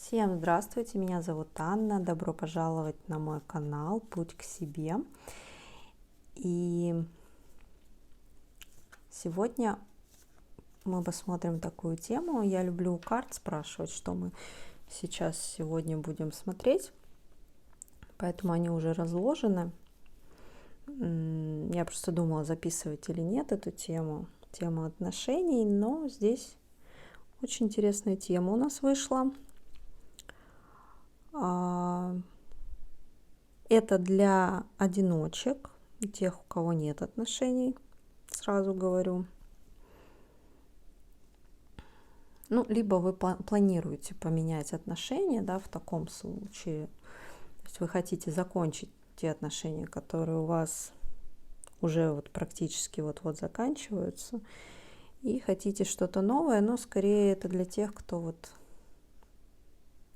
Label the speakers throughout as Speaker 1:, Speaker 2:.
Speaker 1: Всем здравствуйте, меня зовут Анна, добро пожаловать на мой канал «Путь к себе». И сегодня мы посмотрим такую тему. Я люблю у карт спрашивать, что мы сегодня будем смотреть, поэтому они уже разложены. Я просто думала, записывать или нет эту тему отношений, но здесь очень интересная тема у нас вышла. Это для одиночек, тех, у кого нет отношений, сразу говорю. Либо вы планируете поменять отношения, да, в таком случае. То есть вы хотите закончить те отношения, которые у вас уже практически вот-вот заканчиваются, и хотите что-то новое, но скорее это для тех, кто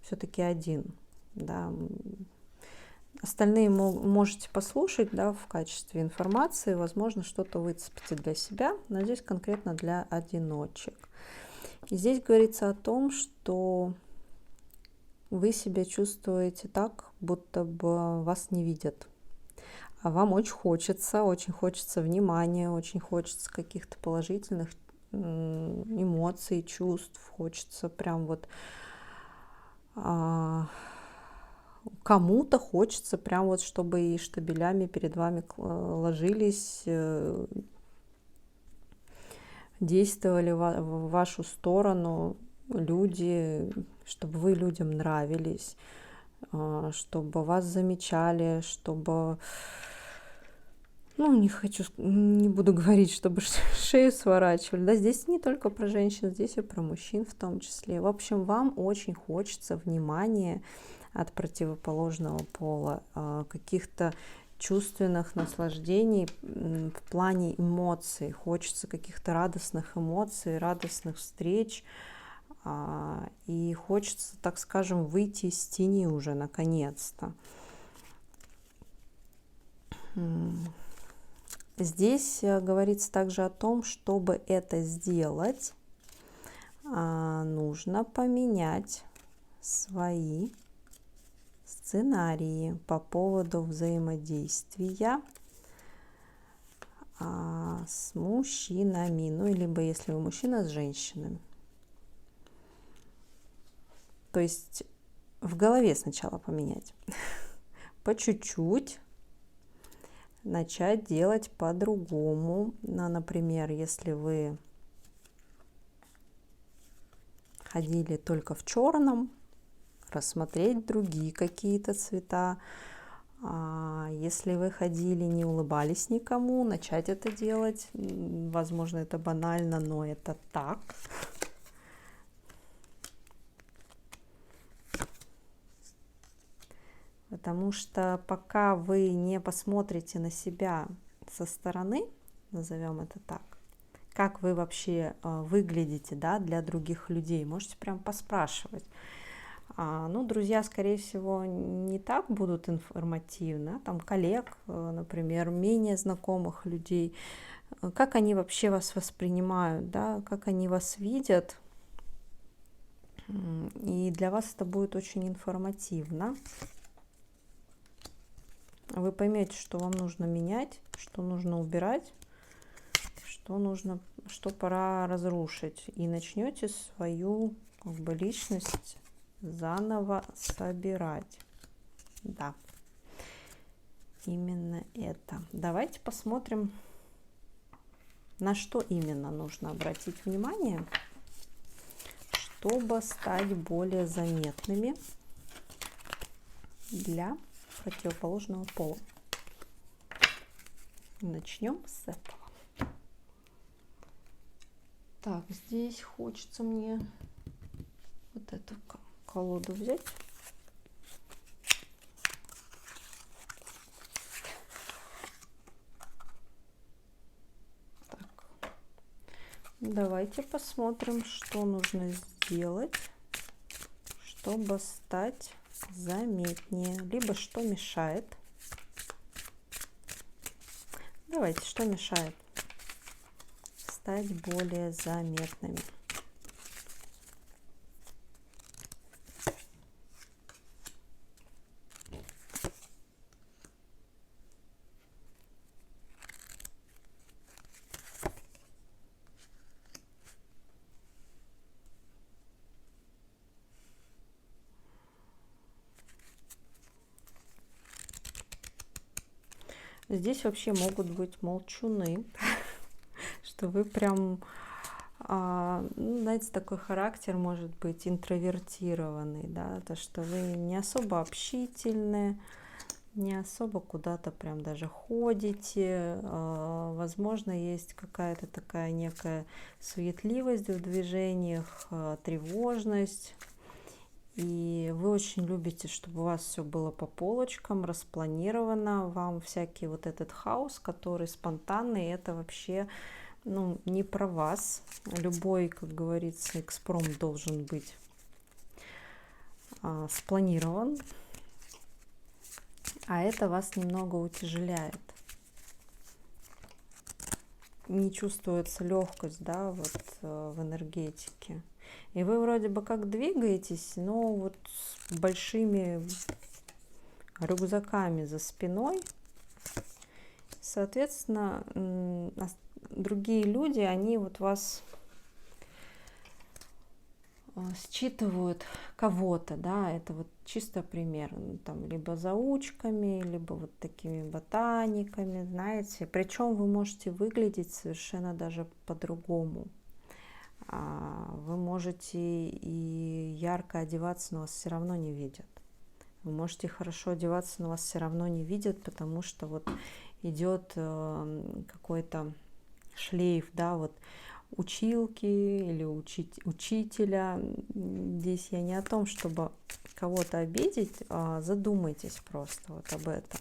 Speaker 1: все-таки один, да. Остальные можете послушать, да, в качестве информации, возможно, что-то выцепите для себя, но здесь конкретно для одиночек. И здесь говорится о том, что вы себя чувствуете так, будто бы вас не видят. А вам очень хочется внимания, очень хочется каких-то положительных эмоций, чувств, хочется прям кому-то хочется прям чтобы и штабелями перед вами ложились, действовали в вашу сторону люди, чтобы вы людям нравились, чтобы вас замечали, чтобы, не буду говорить, чтобы шею сворачивали. Да, здесь не только про женщин, здесь и про мужчин в том числе. В общем, вам очень хочется внимания от противоположного пола, каких-то чувственных наслаждений в плане эмоций. Хочется каких-то радостных эмоций, радостных встреч. И хочется, так скажем, выйти из тени уже наконец-то. Здесь говорится также о том, чтобы это сделать, нужно поменять свои сценарии по поводу взаимодействия с мужчинами, либо если вы мужчина, с женщинами. То есть в голове сначала поменять, по чуть-чуть начать делать по-другому. Например, если вы ходили только в черном, рассмотреть другие какие-то цвета. Если вы ходили, не улыбались никому, начать это делать. Возможно, это банально, но это так. Потому что пока вы не посмотрите на себя со стороны, назовем это так, как вы вообще выглядите, да, для других людей, можете прям поспрашивать. Друзья, скорее всего, не так будут информативны, там коллег, например, менее знакомых людей, как они вообще вас воспринимают, да, как они вас видят. И для вас это будет очень информативно. Вы поймете, что вам нужно менять, что нужно убирать, что пора разрушить. И начнете свою личность заново собирать. Да, именно это. Давайте посмотрим, на что именно нужно обратить внимание, чтобы стать более заметными для противоположного пола. Начнем с этого. Так, здесь хочется мне вот эту колоду взять. Так. Давайте посмотрим, что нужно сделать, чтобы стать заметнее, либо что мешает. Давайте, что мешает стать более заметными. Здесь вообще могут быть молчуны, что вы прям, ну, знаете, такой характер может быть интровертированный, да, то, что вы не особо общительны, не особо куда-то прям даже ходите, возможно, есть какая-то такая некая суетливость в движениях, тревожность, и вы очень любите, чтобы у вас все было по полочкам, распланировано, вам всякий вот этот хаос, который спонтанный, это вообще, ну, не про вас. Любой, как говорится, экспромт должен быть спланирован, а это вас немного утяжеляет. Не чувствуется легкость, да, вот в энергетике. И вы вроде бы как двигаетесь, но вот с большими рюкзаками за спиной. Соответственно, другие люди, они вот вас считывают кого-то, да, это вот чисто пример, там, либо заучками, либо вот такими ботаниками, знаете, причем вы можете выглядеть совершенно даже по-другому. Вы можете и ярко одеваться, но вас все равно не видят. Вы можете хорошо одеваться, но вас все равно не видят, потому что вот идет какой-то шлейф, да, вот училки или учителя. Здесь я не о том, чтобы кого-то обидеть, задумайтесь просто вот об этом.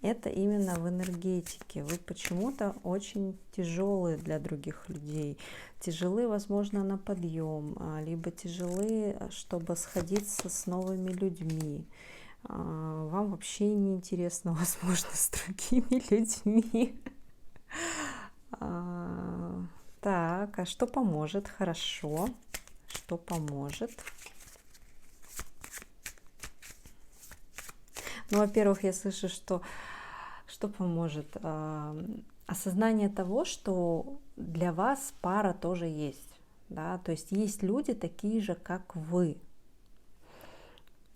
Speaker 1: Это именно в энергетике. Вы почему-то очень тяжелые для других людей. Тяжелы, возможно, на подъем, либо тяжелы, чтобы сходиться с новыми людьми. Вам вообще не интересно, возможно, с другими людьми. Так, а что поможет? Хорошо. Что поможет? Ну, во-первых, я слышу, что поможет? Осознание того, что для вас пара тоже есть. Да? То есть есть люди такие же, как вы.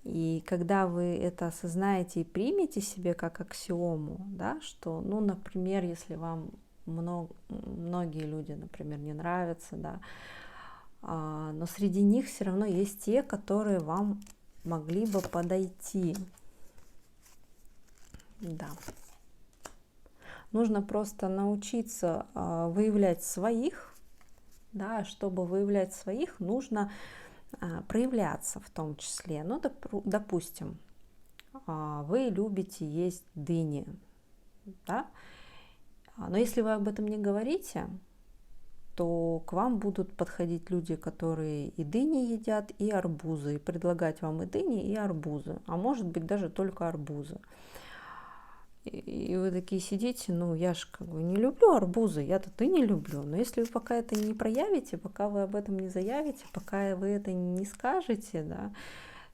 Speaker 1: И когда вы это осознаете и примете себе как аксиому, да, что, ну, например, если вам многие люди, например, не нравятся, да, но среди них все равно есть те, которые вам могли бы подойти. Да. Нужно просто научиться выявлять своих, да, чтобы выявлять своих, нужно проявляться в том числе. Ну, допустим, вы любите есть дыни, да, но если вы об этом не говорите, то к вам будут подходить люди, которые и дыни едят, и арбузы, и предлагать вам и дыни, и арбузы, а может быть даже только арбузы. И вы такие сидите, ну, я же как бы не люблю арбузы, я-то дыни люблю, но если вы пока это не проявите, пока вы об этом не заявите, пока вы это не скажете, да,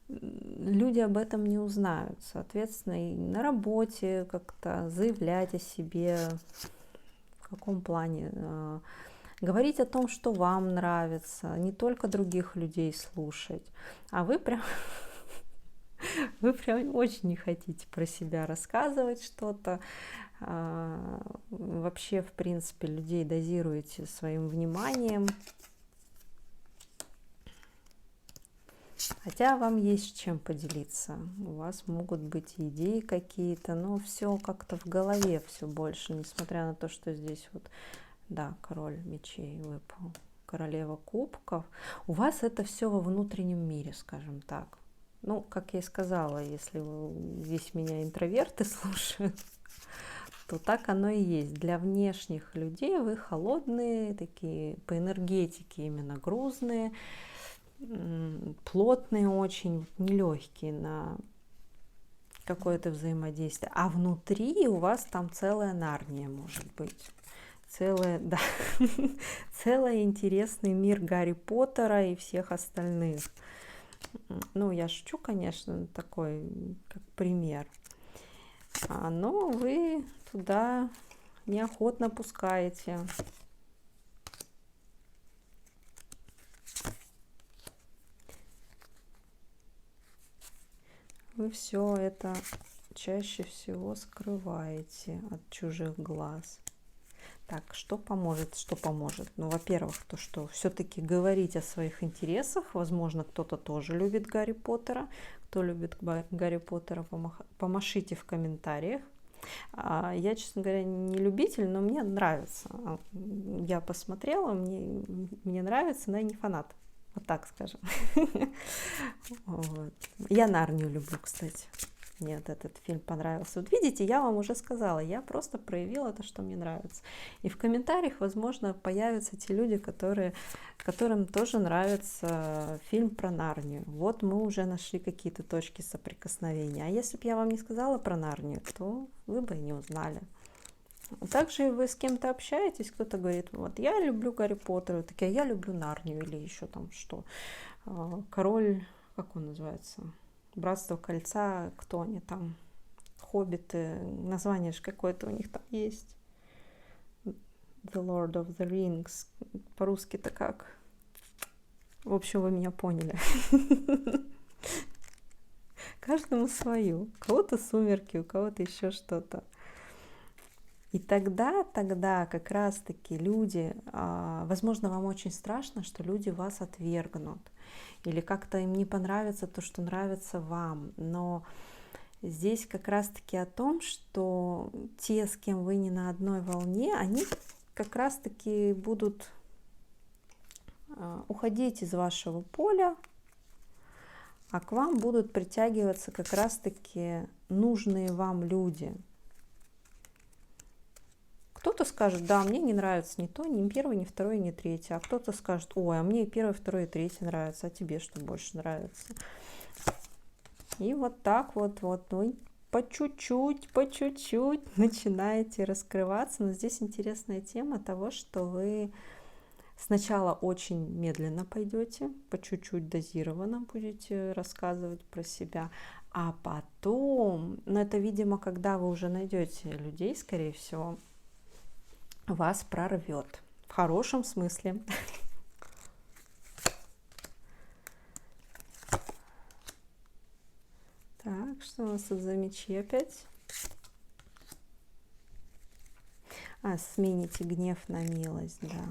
Speaker 1: люди об этом не узнают. Соответственно, и на работе как-то заявлять о себе, в каком плане, говорить о том, что вам нравится, не только других людей слушать, а вы прям очень не хотите про себя рассказывать что-то. Вообще, в принципе, людей дозируете своим вниманием. Хотя вам есть с чем поделиться. У вас могут быть идеи какие-то, но все как-то в голове все больше, несмотря на то, что здесь вот, да, король мечей выпал, королева кубков. У вас это все во внутреннем мире, скажем так. Ну, как я и сказала, если здесь меня интроверты слушают, то так оно и есть. Для внешних людей вы холодные, такие по энергетике именно грузные, плотные очень, нелегкие на какое-то взаимодействие. А внутри у вас там целая Нарния может быть. Целый интересный мир Гарри Поттера и всех остальных. Ну, я шучу, конечно, такой, как пример. Но вы туда неохотно пускаете. Вы все это чаще всего скрываете от чужих глаз. Так, что поможет? Что поможет? Ну, во-первых, то, что все-таки говорить о своих интересах. Возможно, кто-то тоже любит Гарри Поттера. Кто любит Гарри Поттера, помашите в комментариях. Я, честно говоря, не любитель, но мне нравится. Я посмотрела, мне нравится, но я не фанат. Вот так скажем. Вот. Я Нарнию люблю, кстати. Мне этот фильм понравился. Вот видите, я вам уже сказала, я просто проявила то, что мне нравится. И в комментариях, возможно, появятся те люди, которым тоже нравится фильм про Нарнию. Вот мы уже нашли какие-то точки соприкосновения. А если бы я вам не сказала про Нарнию, то вы бы и не узнали. Также вы с кем-то общаетесь, кто-то говорит, вот я люблю Гарри Поттера, такие, я люблю Нарнию, или еще там что. Король, как он называется? Братство кольца, кто они там, хоббиты, название же какое-то у них там есть. The Lord of the Rings, по-русски-то как? В общем, вы меня поняли. Каждому свою. У кого-то сумерки, у кого-то еще что-то. И тогда как раз-таки люди, возможно, вам очень страшно, что люди вас отвергнут. Или как-то им не понравится то, что нравится вам. Но здесь как раз-таки о том, что те, с кем вы не на одной волне, они как раз-таки будут уходить из вашего поля, а к вам будут притягиваться как раз-таки нужные вам люди. Кто-то скажет, да, мне не нравится ни то, ни первый, ни второй, ни третий. А кто-то скажет, ой, а мне и первый, второй, и третий нравится, а тебе что больше нравится? И вот так вот вы по чуть-чуть начинаете раскрываться. Но здесь интересная тема того, что вы сначала очень медленно пойдете, по чуть-чуть дозированно будете рассказывать про себя. А потом, ну это, видимо, когда вы уже найдете людей, скорее всего, вас прорвет. В хорошем смысле. Так, что у нас тут за мечи опять? Смените гнев на милость, да.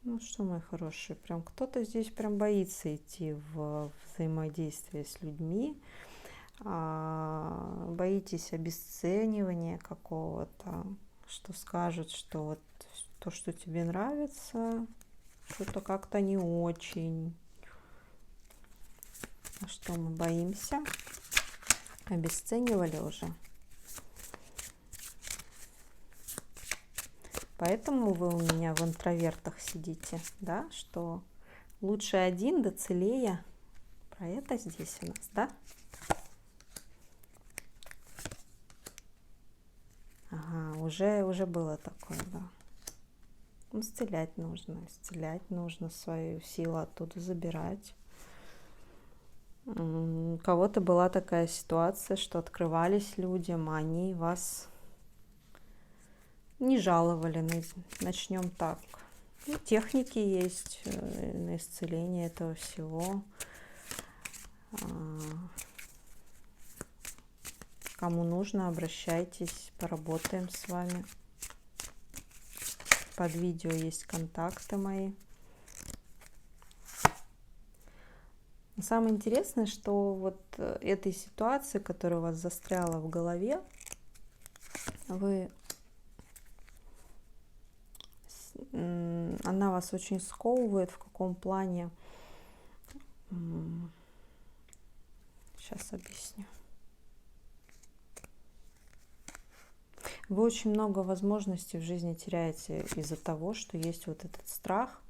Speaker 1: Ну что, мои хорошие, прям кто-то здесь прям боится идти в взаимодействие с людьми. Боитесь обесценивания какого-то, что скажут, что вот то, что тебе нравится, что-то как-то не очень. А что мы боимся? Обесценивали уже. Поэтому вы у меня в интровертах сидите, да, что лучше один, да целее. Про это здесь у нас, да? Ага, уже было такое, да. Исцелять нужно свою силу оттуда забирать. У кого-то была такая ситуация, что открывались людям, а они вас не жаловали. Начнем так. Ну, техники есть на исцеление этого всего. Кому нужно, обращайтесь, поработаем с вами. Под видео есть контакты мои. Но самое интересное, что вот этой ситуации, которая у вас застряла в голове, она вас очень сковывает. В каком плане? Сейчас объясню. Вы очень много возможностей в жизни теряете из-за того, что есть вот этот страх,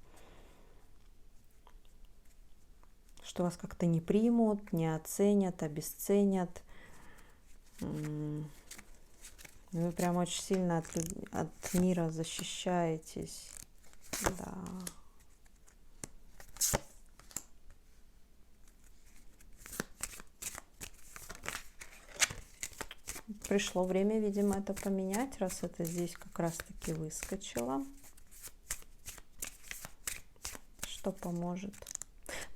Speaker 1: что вас как-то не примут, не оценят, обесценят. Вы прям очень сильно от мира защищаетесь. Да. Пришло время, видимо, это поменять, раз это здесь как раз-таки выскочило. Что поможет?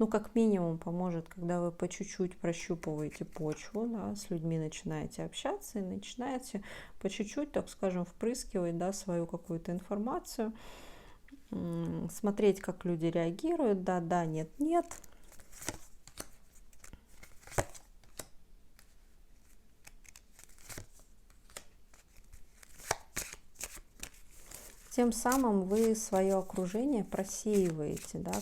Speaker 1: Ну, как минимум поможет, когда вы по чуть-чуть прощупываете почву, да, с людьми начинаете общаться и начинаете по чуть-чуть, так скажем, впрыскивать, да, свою какую-то информацию, смотреть, как люди реагируют, да, да, нет, нет. Тем самым вы свое окружение просеиваете, да,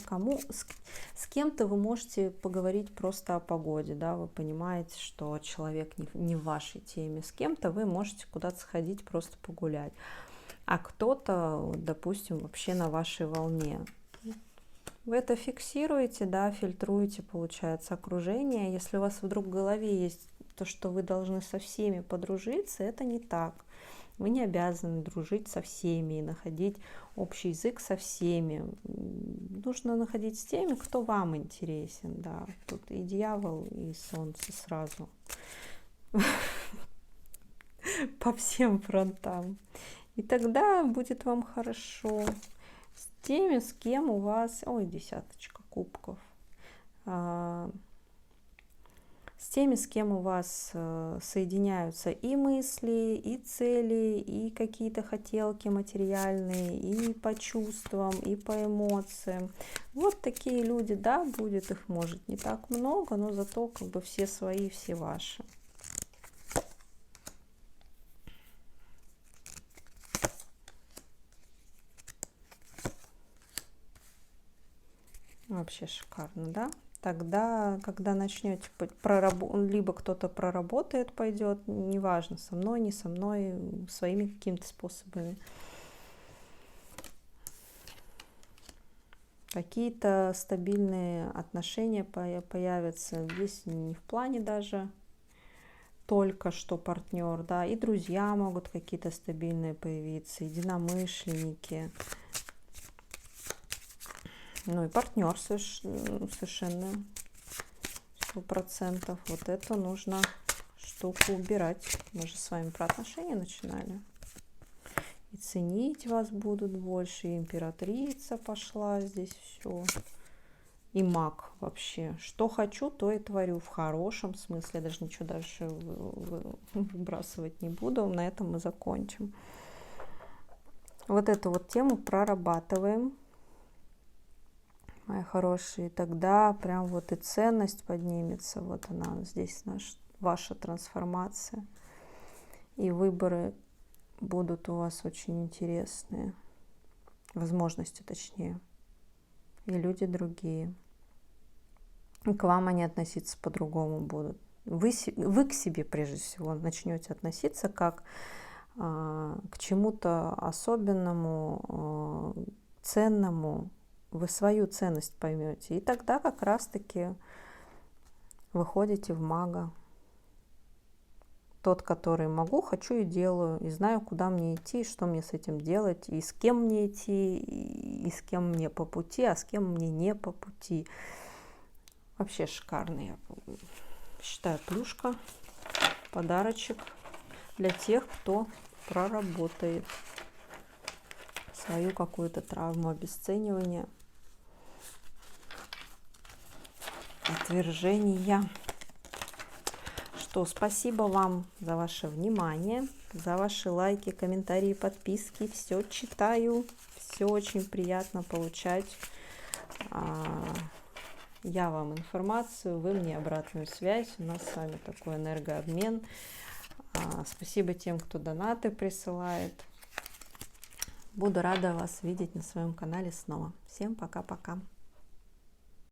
Speaker 1: с кем-то вы можете поговорить просто о погоде, да, вы понимаете, что человек не в вашей теме, с кем-то вы можете куда-то сходить, просто погулять, а кто-то, допустим, вообще на вашей волне. Вы это фиксируете, да, фильтруете, получается, окружение. Если у вас вдруг в голове есть то, что вы должны со всеми подружиться, это не так. Вы не обязаны дружить со всеми и находить общий язык со всеми. Нужно находить с теми, кто вам интересен. Да. Тут и дьявол, и солнце сразу. По всем фронтам. И тогда будет вам хорошо. С теми, с кем у вас... Ой, 10 кубков. С теми, с кем у вас соединяются и мысли, и цели, и какие-то хотелки материальные, и по чувствам, и по эмоциям. Вот такие люди, да, будет их, может, не так много, но зато как бы все свои, все ваши. Вообще шикарно, да? Тогда, когда начнете, либо кто-то проработает, пойдет, неважно, со мной, не со мной, своими какими-то способами. Какие-то стабильные отношения появятся. Здесь не в плане даже только что партнер, да, и друзья могут какие-то стабильные появиться, единомышленники. Ну и партнер совершенно 100%. Вот это нужно штуку убирать. Мы же с вами про отношения начинали. И ценить вас будут больше. И императрица пошла здесь все. И маг вообще. Что хочу, то и творю. В хорошем смысле. Я даже ничего дальше выбрасывать не буду. На этом мы закончим. Вот эту вот тему прорабатываем, мои хорошие, тогда прям вот и ценность поднимется, вот она, здесь ваша трансформация, и выборы будут у вас очень интересные, возможности точнее, и люди другие, и к вам они относиться по-другому будут. Вы к себе прежде всего начнете относиться как к чему-то особенному, ценному. Вы свою ценность поймете, и тогда как раз-таки выходите в мага. Тот, который могу, хочу и делаю, и знаю, куда мне идти, что мне с этим делать, и с кем мне идти, и с кем мне по пути, а с кем мне не по пути. Вообще шикарный, я считаю, плюшка, подарочек для тех, кто проработает свою какую-то травму обесценивания, отвержения. Что, спасибо вам за ваше внимание, за ваши лайки, комментарии, подписки. Все читаю, все очень приятно получать. Я вам информацию, вы мне обратную связь. У нас с вами такой энергообмен. Спасибо тем, кто донаты присылает. Буду рада вас видеть на своем канале снова. Всем пока-пока.